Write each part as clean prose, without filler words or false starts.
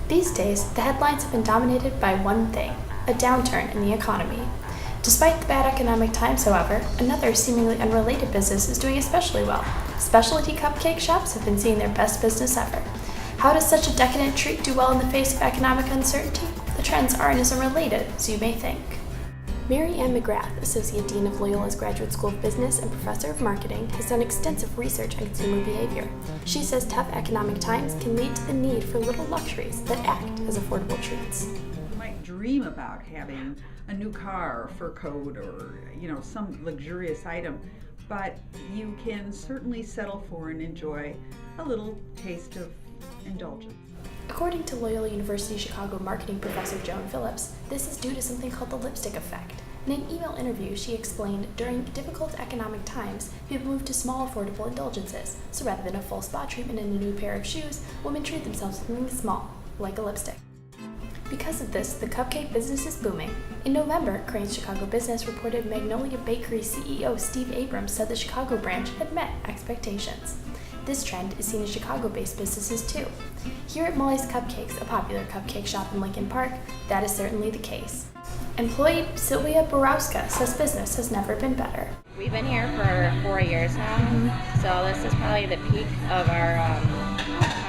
These days, the headlines have been dominated by one thing: a downturn in the economy. Despite the bad economic times, however, another seemingly unrelated business is doing especially well. Specialty cupcake shops have been seeing their best business ever. How does such a decadent treat do well in the face of economic uncertainty? The trends aren't as unrelated as you may think. Mary Ann McGrath, Associate Dean of Loyola's Graduate School of Business and Professor of Marketing, has done extensive research on consumer behavior. She says tough economic times can lead to the need for little luxuries that act as affordable treats. You might dream about having a new car or fur coat or some luxurious item, but you can certainly settle for and enjoy a little taste of indulgence. According to Loyola University Chicago marketing professor Joan Phillips, this is due to something called the lipstick effect. In an email interview, she explained during difficult economic times, people moved to small, affordable indulgences. So rather than a full spa treatment and a new pair of shoes, women treat themselves to something small, like a lipstick. Because of this, the cupcake business is booming. In November, Crain's Chicago Business reported Magnolia Bakery CEO Steve Abrams said the Chicago branch had met expectations. This trend is seen in Chicago-based businesses too. Here at Molly's Cupcakes, a popular cupcake shop in Lincoln Park, that is certainly the case. Employee Sylvia Borowska says business has never been better. We've been here for 4 years now, so this is probably the peak of our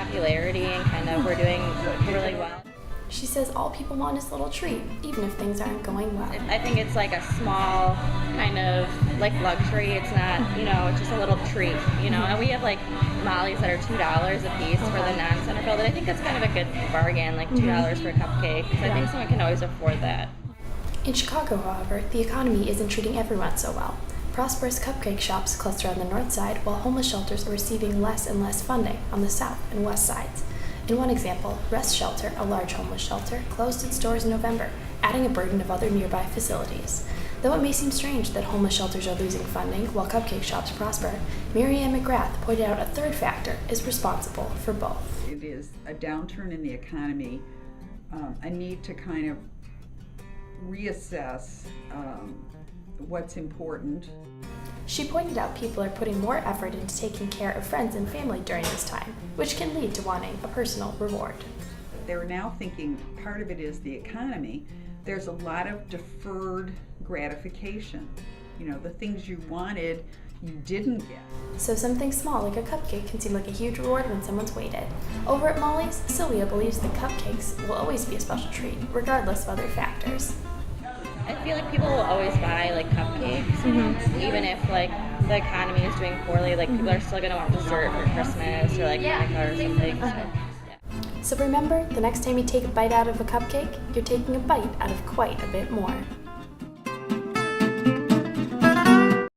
popularity, and we're doing really well. She says all people want is a little treat, even if things aren't going well. I think it's like a small kind of like luxury. It's not, it's just a little treat, And we have like Molly's that are $2 a piece for the non-centerfold. And I think that's kind of a good bargain, like $2 for a cupcake, because I think someone can always afford that. In Chicago, however, the economy isn't treating everyone so well. Prosperous cupcake shops cluster on the north side, while homeless shelters are receiving less and less funding on the south and west sides. In one example, Rest Shelter, a large homeless shelter, closed its doors in November, adding a burden of other nearby facilities. Though it may seem strange that homeless shelters are losing funding while cupcake shops prosper, Mary Ann McGrath pointed out a third factor is responsible for both. It is a downturn in the economy, a need to kind of reassess what's important. She pointed out people are putting more effort into taking care of friends and family during this time, which can lead to wanting a personal reward. They're now thinking part of it is the economy. There's a lot of deferred gratification. The things you wanted, you didn't get. So something small like a cupcake can seem like a huge reward when someone's waited. Over at Molly's, Sylvia believes that cupcakes will always be a special treat, regardless of other factors. I feel like people will always buy like cupcakes, even if like the economy is doing poorly. Like people are still gonna want dessert for Christmas or like Hanukkah or something. So remember, the next time you take a bite out of a cupcake, you're taking a bite out of quite a bit more.